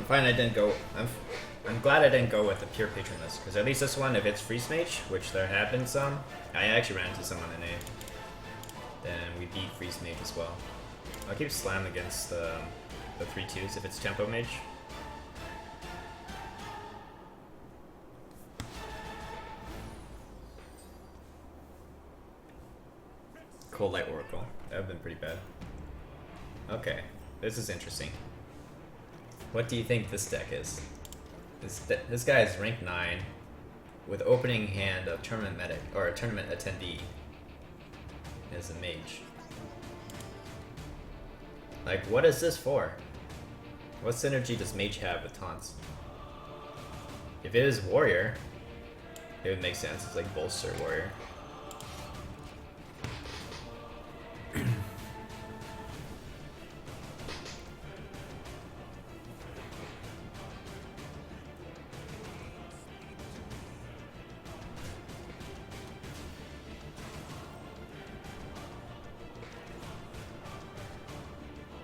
fine I didn't go. I'm glad I didn't go with the pure patron list, because at least this one, if it's freeze mage, which there have been some, I actually ran into some on NA. Then we beat freeze mage as well. I'll keep slam against the 3-2s if it's tempo mage. Cold Light Oracle. That would have been pretty bad. Okay, this is interesting. What do you think this deck is? This guy is rank 9 with opening hand of tournament medic or a tournament attendee as a mage. Like, what is this for? What synergy does mage have with taunts? If it is warrior, it would make sense. It's like bolster warrior.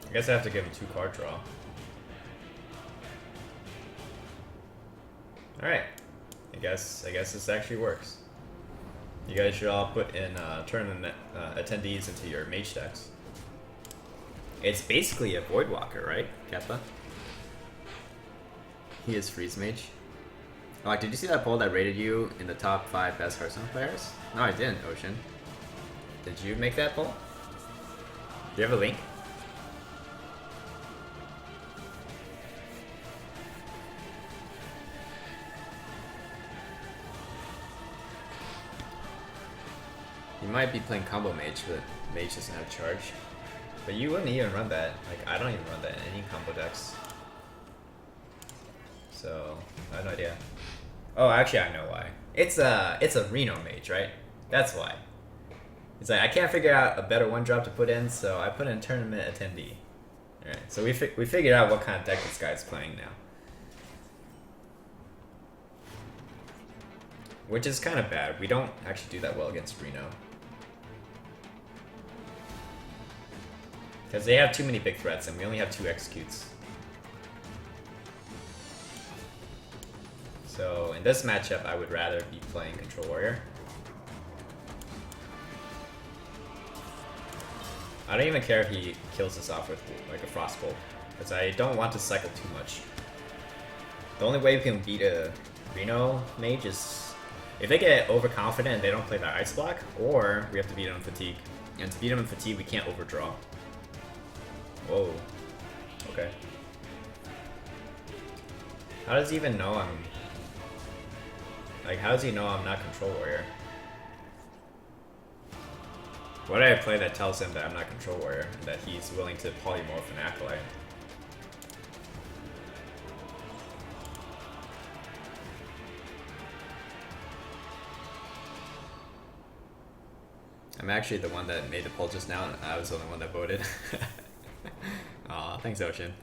I guess I have to give him 2 card draw. Alright. I guess this actually works. You guys should all put in tournament attendees into your mage decks. It's basically a Voidwalker, right, Kappa? He is freeze mage. Oh, did you see that poll that rated you in the top 5 best Hearthstone players? No, I didn't, Ocean. Did you make that poll? Do you have a link? You might be playing combo mage, but mage doesn't have charge. But you wouldn't even run that. Like, I don't even run that in any combo decks. So, I have no idea. Oh, actually, I know why. It's a Reno mage, right? That's why. It's like, I can't figure out a better one drop to put in, so I put in tournament attendee. Alright, so we figured out what kind of deck this guy's playing now. Which is kind of bad. We don't actually do that well against Reno. Because they have too many big threats and we only have 2 executes. So in this matchup, I would rather be playing Control Warrior. I don't even care if he kills us off with like a Frostbolt, because I don't want to cycle too much. The only way we can beat a Reno mage is if they get overconfident and they don't play their Ice Block, or we have to beat them in Fatigue. And to beat them in Fatigue, we can't overdraw. Whoa. Okay. How does he even know I'm... Like, how does he know I'm not Control Warrior? What did I play that tells him that I'm not Control Warrior, and that he's willing to polymorph an Acolyte? I'm actually the one that made the poll just now, and I was the only one that voted. Aw, thanks, Ocean.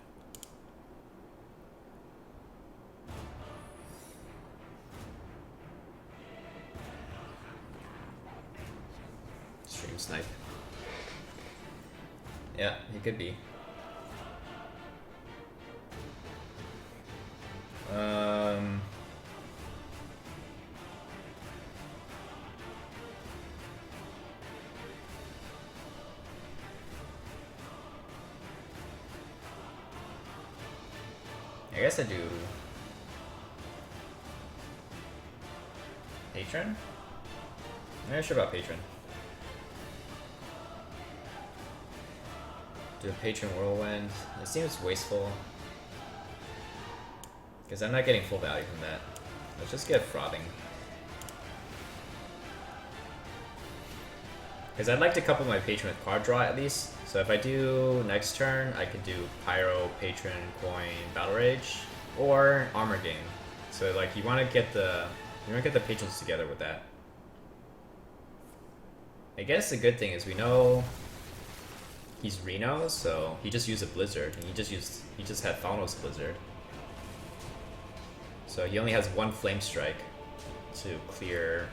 Stream snipe. Yeah, he could be. I guess I do Patron? I'm not sure about Patron. Do a Patron Whirlwind. It seems wasteful. Because I'm not getting full value from that. Let's just get Frothing. Because I'd like to couple my Patron with card draw at least. So if I do next turn, I could do Pyro, Patron, Coin, Battle Rage, or Armor Game. So like you want to get the patrons together with that. I guess the good thing is we know he's Reno, so he just used a Blizzard, and he just had Thanos Blizzard. So he only has 1 Flame Strike to clear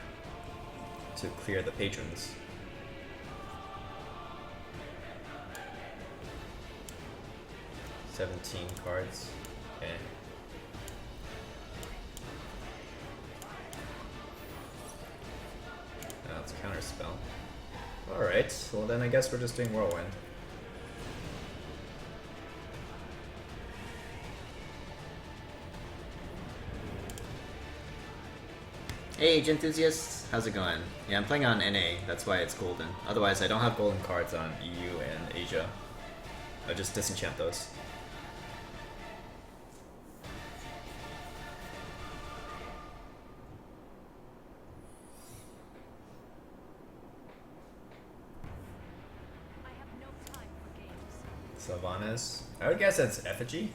the patrons. $17 cards. Okay. Oh, it's counter spell. Alright, well then I guess we're just doing Whirlwind. Hey, Age Enthusiasts, how's it going? Yeah, I'm playing on NA, that's why it's golden. Otherwise, I don't have golden cards on EU and Asia. I'll just disenchant those. I have no time for games. Sylvanas. I would guess that's Effigy.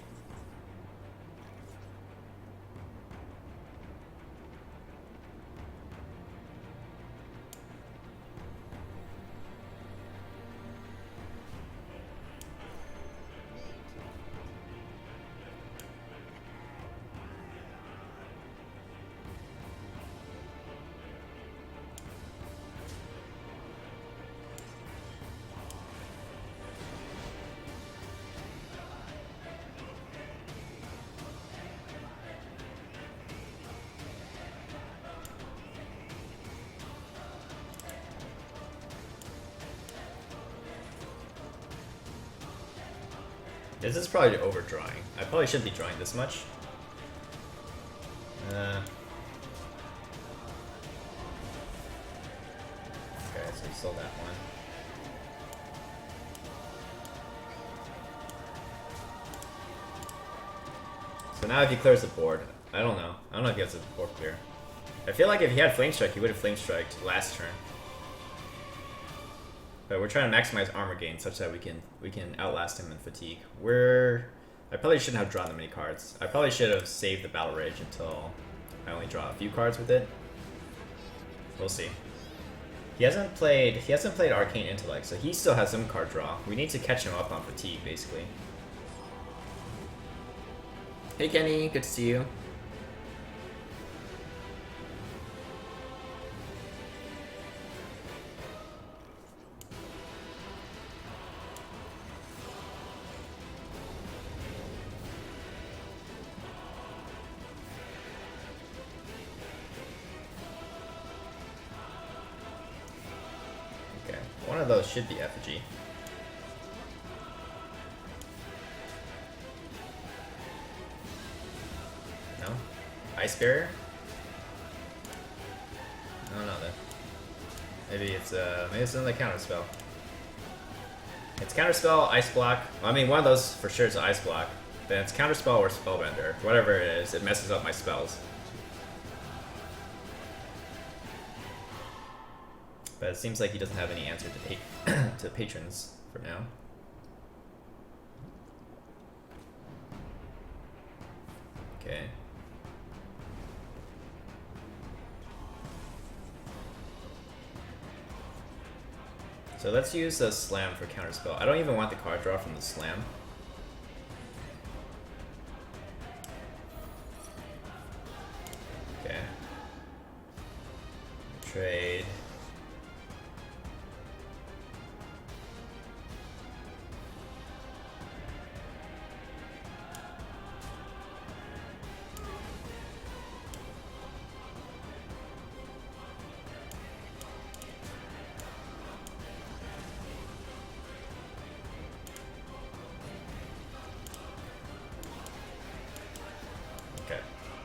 This is probably overdrawing. I probably shouldn't be drawing this much. Okay, so we sold that one. So now if he clears the board, I don't know. I don't know if he has a board clear. I feel like if he had Flame Strike, he would have Flame Striked last turn. But we're trying to maximize armor gain such that we can outlast him in fatigue. I probably shouldn't have drawn that many cards. I probably should have saved the Battle Rage until I only draw a few cards with it. We'll see. He hasn't played Arcane Intellect, so he still has some card draw. We need to catch him up on fatigue, basically. Hey Kenny, good to see you. One of those should be Effigy. No? Ice Barrier? I don't know then. Maybe it's another counter spell. It's counter spell, ice block. Well, I mean, one of those for sure is ice block. Then it's counter spell or spellbender. Whatever it is, it messes up my spells. But it seems like he doesn't have any answer to patrons for now. Okay. So let's use a slam for counterspell. I don't even want the card draw from the slam. Okay. Trade.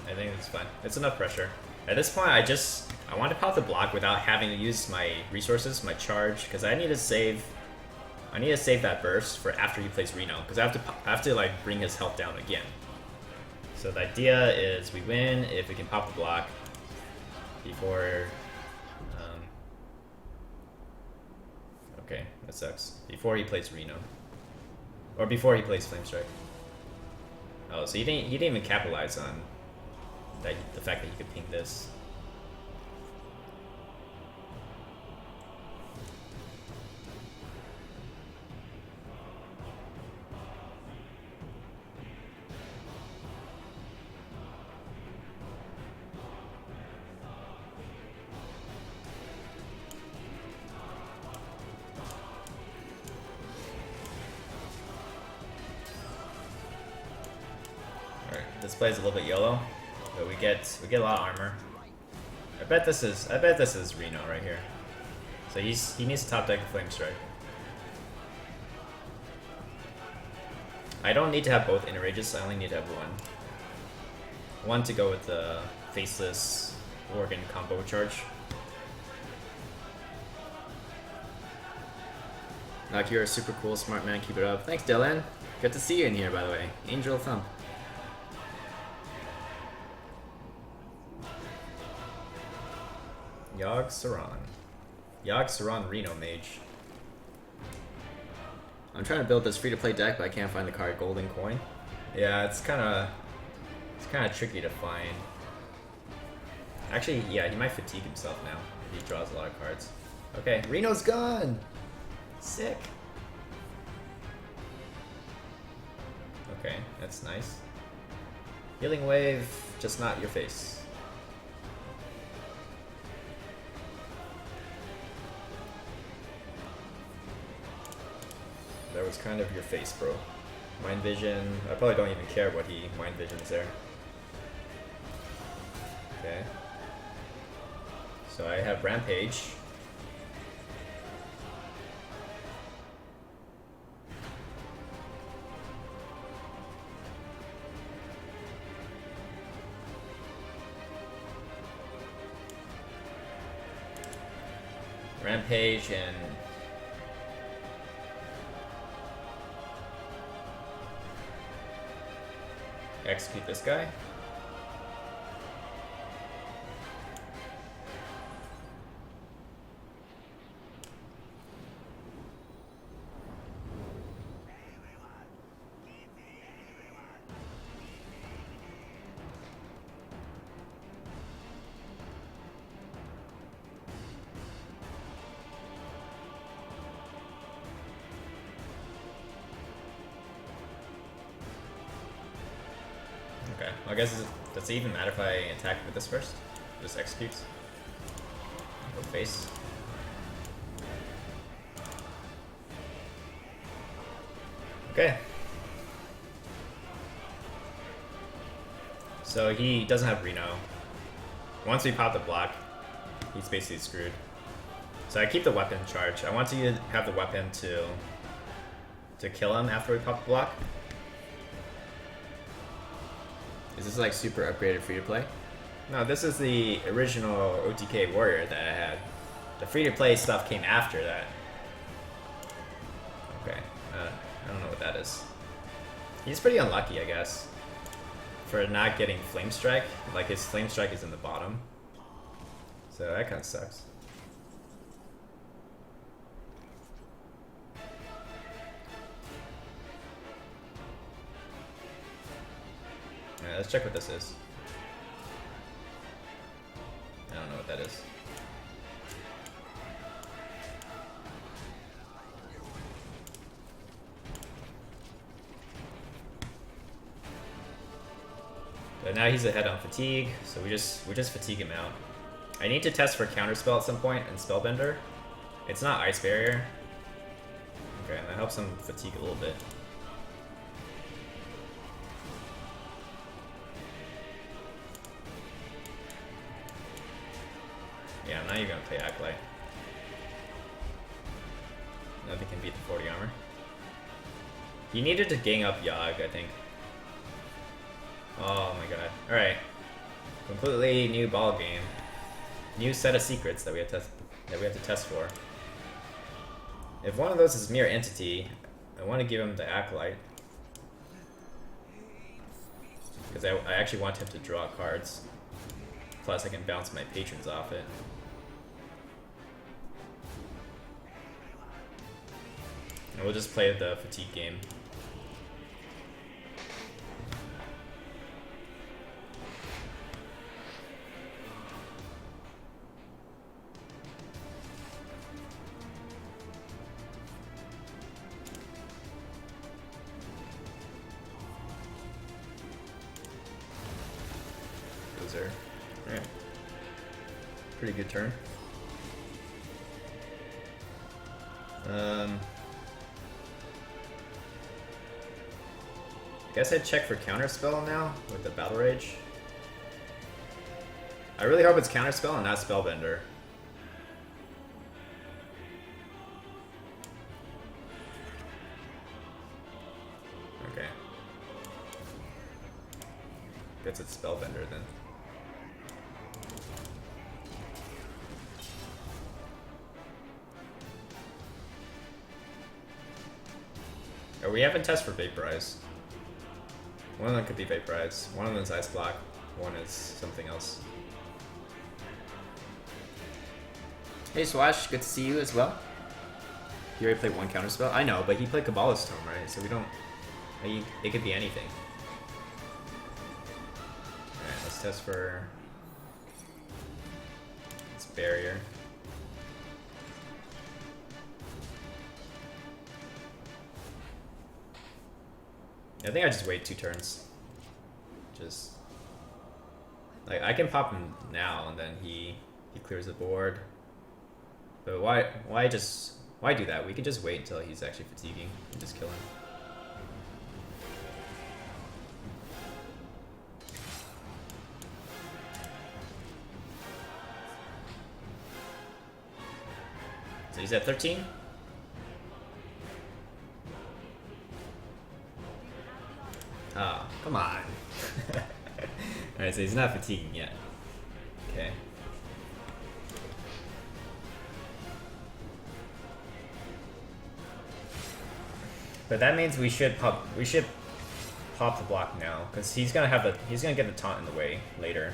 I think it's fine. It's enough pressure. At this point, I want to pop the block without having to use my resources, my charge, because I need to save that burst for after he plays Reno, because I have to like bring his health down again. So the idea is we win if we can pop the block before. Okay, that sucks. Before he plays Reno, or before he plays Flame Strike. Oh, so he didn't even capitalize on the fact that you could ping this. This plays a little bit yellow, but we get a lot of armor. I bet this is Reno right here. So he needs to top deck the Flame Strike. I don't need to have both inner rages, I only need to have one. One to go with the faceless organ combo charge. Nak, you're a super cool, smart man. Keep it up. Thanks, Dylan. Good to see you in here, by the way. Angel Thumb. Yogg Saron Reno Mage. I'm trying to build this free-to-play deck, but I can't find the card Golden Coin. Yeah, it's kind of tricky to find. Actually, yeah, he might fatigue himself now if he draws a lot of cards. Okay, Reno's gone. Sick. Okay, that's nice. Healing Wave, just not your face. That was kind of your face, bro. Mind Vision, I probably don't even care what he Mind Visions there. Okay. So I have Rampage. Rampage and execute this guy. Okay, well, I guess does it even matter if I attack with this first? Just executes. Go face. Okay. So he doesn't have Reno. Once we pop the block, he's basically screwed. So I keep the weapon charge. I want to have the weapon to kill him after we pop the block. Is this like super upgraded free to play? No, this is the original OTK warrior that I had. The free to play stuff came after that. Okay, I don't know what that is. He's pretty unlucky, I guess, for not getting Flame Strike. Like his Flame Strike is in the bottom, so that kind of sucks. Alright, let's check what this is. I don't know what that is. But now he's ahead on fatigue, so we just fatigue him out. I need to test for counterspell at some point and spellbender. It's not ice barrier. Okay, and that helps him fatigue a little bit. Yeah, now you're gonna play Acolyte. Nothing can beat the 40 armor. He needed to gang up Yogg, I think. Oh my god. Alright. Completely new ball game. New set of secrets that we have to test for. If one of those is Mirror Entity, I want to give him the Acolyte. Because I actually want him to draw cards. Plus I can bounce my patrons off it. And we'll just play the fatigue game. Alright. Pretty good turn. Guess I'd check for counterspell now with the Battle Rage. I really hope it's counterspell and not Spellbender. Okay. Guess it's Spellbender then. Oh, we haven't tested for Vaporize. One of them could be Vaporize. One of them is Ice Block. One is something else. Hey Swash, good to see you as well. He already played one counterspell. I know, but he played Kabbalah's Tome, right? So we don't... It could be anything. Alright, let's test for... this barrier. I think I just wait 2 turns. Just... like, I can pop him now, and then he clears the board. But why do that? We can just wait until he's actually fatiguing and just kill him. So he's at 13? Oh, come on. Alright, so he's not fatiguing yet. Okay. But that means we should pop the block now, because he's gonna get the taunt in the way later.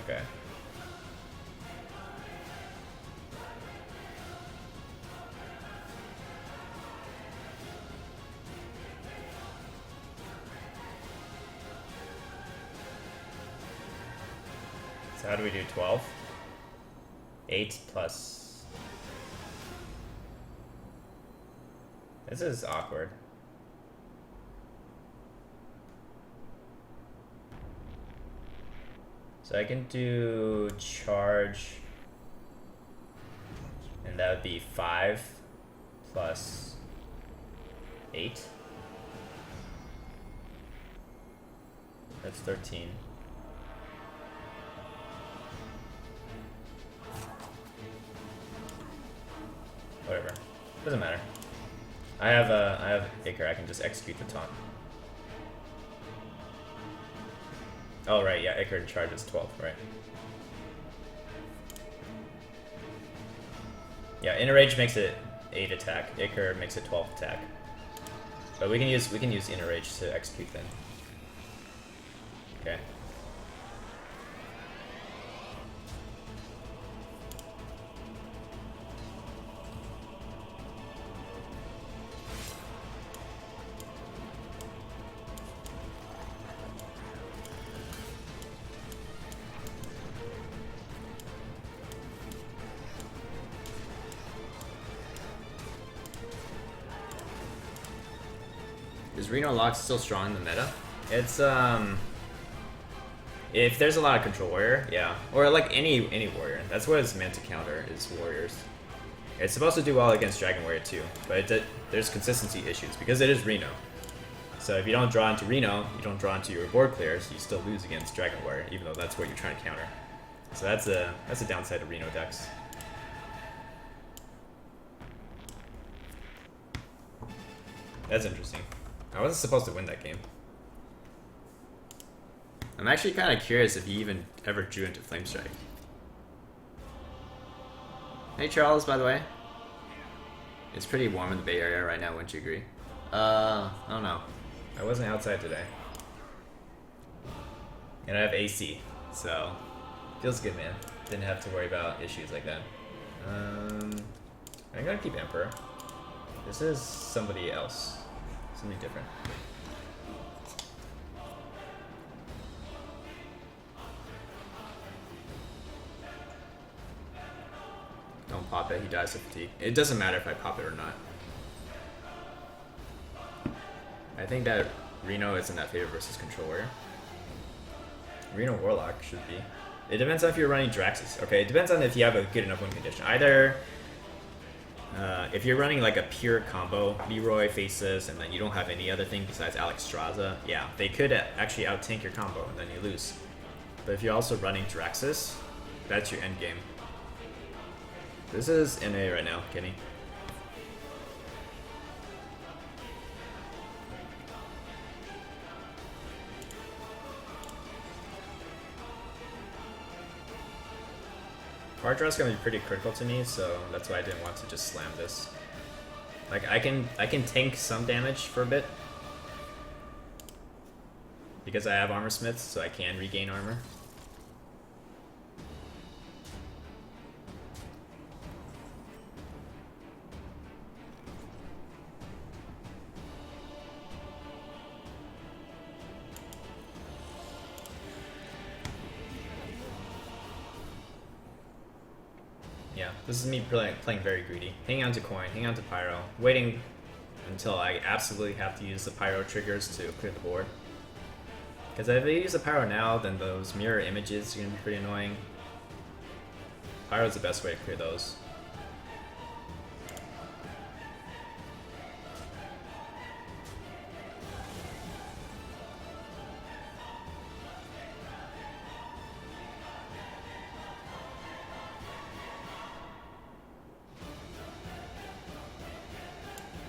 Okay. So how do we do 12? 8 plus... This is awkward. So I can do charge, and that would be 5 plus 8. That's 13. Whatever. Doesn't matter. I have Icar, I can just execute the taunt. Oh right, yeah, Icar charges 12, right. Yeah, Inner Rage makes it 8 attack, Icar makes it 12 attack. But we can use Inner Rage to execute then. Okay. Is Reno Lox still strong in the meta? It's if there's a lot of control warrior, yeah, or like any warrior. That's what it's meant to counter is warriors. It's supposed to do well against Dragon Warrior too, but there's consistency issues because it is Reno. So if you don't draw into Reno, you don't draw into your board clears, you still lose against Dragon Warrior, even though that's what you're trying to counter. So that's a downside of Reno decks. That's interesting. I wasn't supposed to win that game. I'm actually kind of curious if he even ever drew into Flame Strike. Hey Charles, by the way. It's pretty warm in the Bay Area right now, wouldn't you agree? I don't know. I wasn't outside today. And I have AC, so feels good, man. Didn't have to worry about issues like that. I'm gonna keep Emperor. This is somebody else. Something different. Don't pop it, he dies of fatigue. It doesn't matter if I pop it or not. I think that Reno isn't that favorite versus Control Warrior. Reno Warlock should be. It depends on if you're running Draxus. Okay, it depends on if you have a good enough win condition. Either if you're running like a pure combo, Leroy faces, and then you don't have any other thing besides Alex Straza, yeah, they could actually out-tank your combo, and then you lose. But if you're also running Draxus, that's your end game. This is NA right now, Kenny. Hard draw is gonna be pretty critical to me, so that's why I didn't want to just slam this. Like I can tank some damage for a bit because I have armor smiths, so I can regain armor. Yeah, this is me playing very greedy. Hanging on to coin, hanging on to pyro, waiting until I absolutely have to use the pyro triggers to clear the board. Because if I use the pyro now, then those mirror images are going to be pretty annoying. Pyro is the best way to clear those.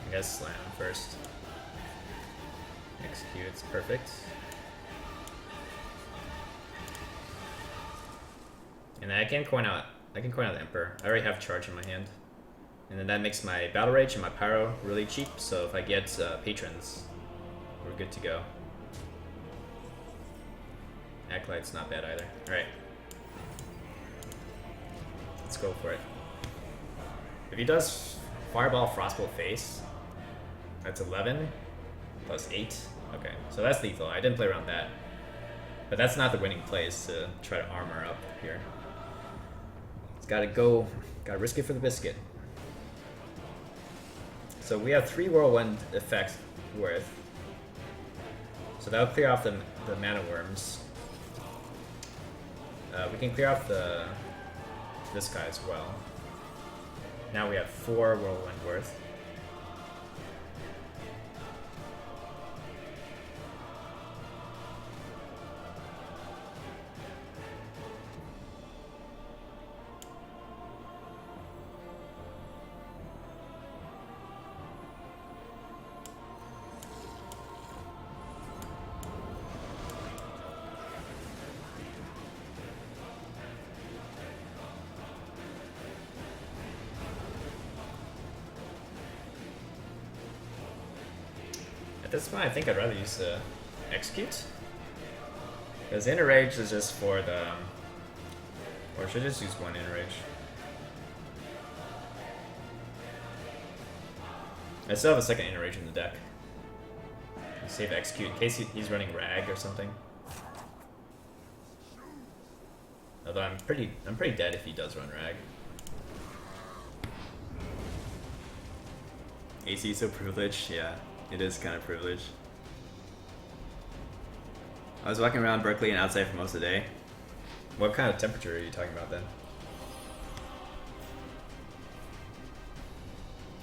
I guess slam first. Execute, it's perfect. And I can coin out the Emperor. I already have charge in my hand. And then that makes my Battle Rage and my Pyro really cheap, so if I get patrons, we're good to go. Acolyte's not bad either. Alright. Let's go for it. If he does Fireball Frostbolt face, that's 11 plus 8. Okay, so that's lethal. I didn't play around that. But that's not the winning place to try to armor up here. It's gotta go, gotta risk it for the biscuit. So we have 3 Whirlwind effects worth. So that'll clear off the mana worms. We can clear off this guy as well. Now we have 4 Whirlwind worth. At this point, I think I'd rather use the Execute. Because Inner Rage is just for the... Or should I just use one Inner Rage? I still have a second Inner Rage in the deck. Save Execute in case he's running Rag or something. Although I'm pretty dead if he does run Rag. AC is so privileged, yeah. It is kind of privileged. I was walking around Berkeley and outside for most of the day. What kind of temperature are you talking about then?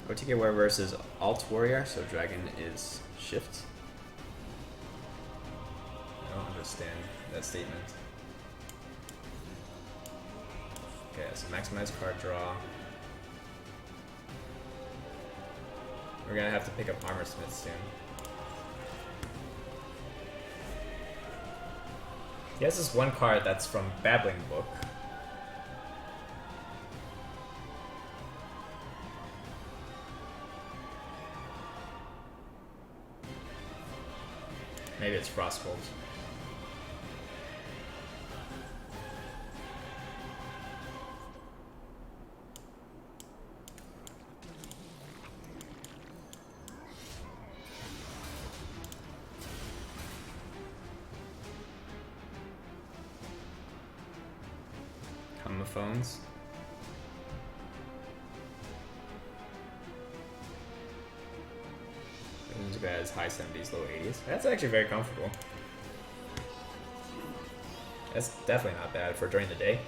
OTK War versus Alt Warrior, so Dragon is Shift. I don't understand that statement. Okay, so maximize card draw. We're gonna have to pick up Armor Smith soon. He has this one card that's from Babbling Book. Maybe it's Frostbolt. Homophones. This guy has high 70s, low 80s. That's actually very comfortable. That's definitely not bad for during the day.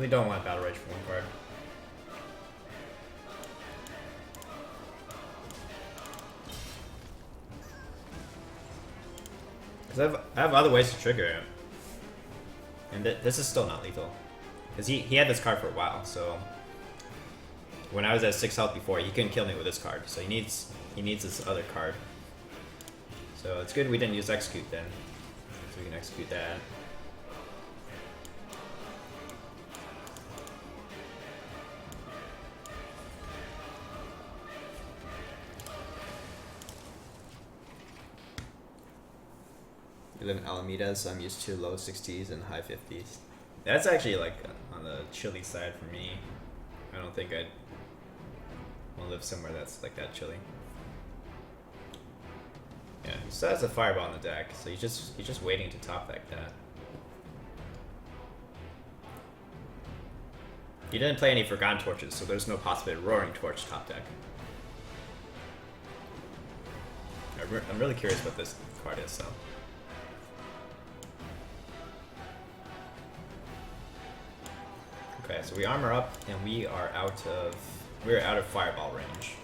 really don't want Battle Rage for one card. Because I have other ways to trigger it. And this is still not lethal. Because he had this card for a while, so... When I was at 6 health before, he couldn't kill me with this card. So he needs this other card. So it's good we didn't use Execute then. So we can execute that. We live in Alameda, so I'm used to low 60s and high 50s. That's actually like on the chilly side for me. I don't think I'd want to live somewhere that's like that chilly. Yeah, he still has a fireball on the deck, so he's just waiting to top deck that. He didn't play any Forgotten Torches, so there's no possibility of Roaring Torch top deck. I'm really curious what this card is, so. Okay, so we armor up, and we're out of fireball range.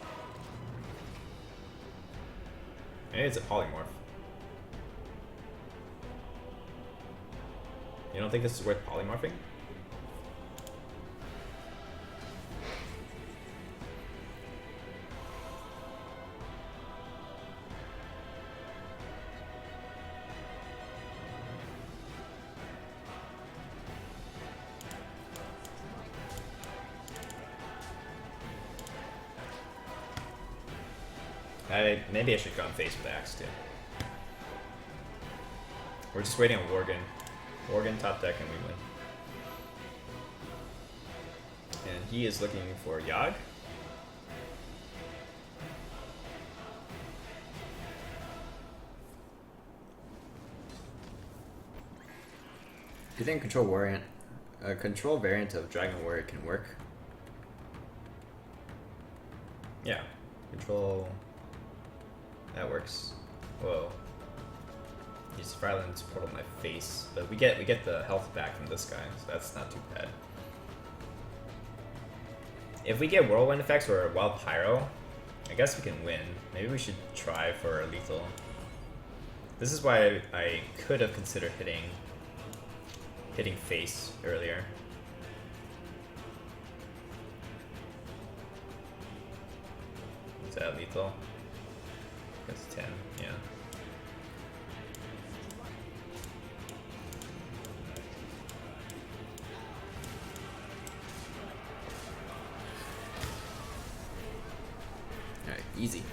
Maybe it's a polymorph. You don't think this is worth polymorphing? Maybe I should go on face with Axe too. We're just waiting on Worgen. Worgen top deck and we win. And he is looking for Yogg. Do you think control variant of Dragon Warrior can work? Yeah, control. That works. Whoa. He's Violence Portal my face, but we get the health back from this guy, so that's not too bad. If we get Whirlwind effects or Wild Pyro, I guess we can win. Maybe we should try for lethal. This is why I could have considered hitting face earlier. Is that lethal? That's 10, yeah. Alright, easy.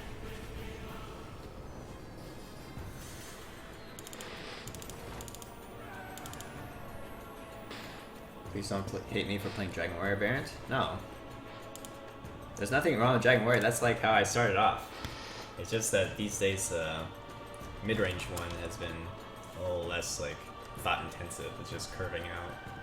Please don't hate me for playing Dragon Warrior variant. No. There's nothing wrong with Dragon Warrior, that's like how I started off. It's just that these days, mid-range one has been a little less like thought intensive. It's just curving out.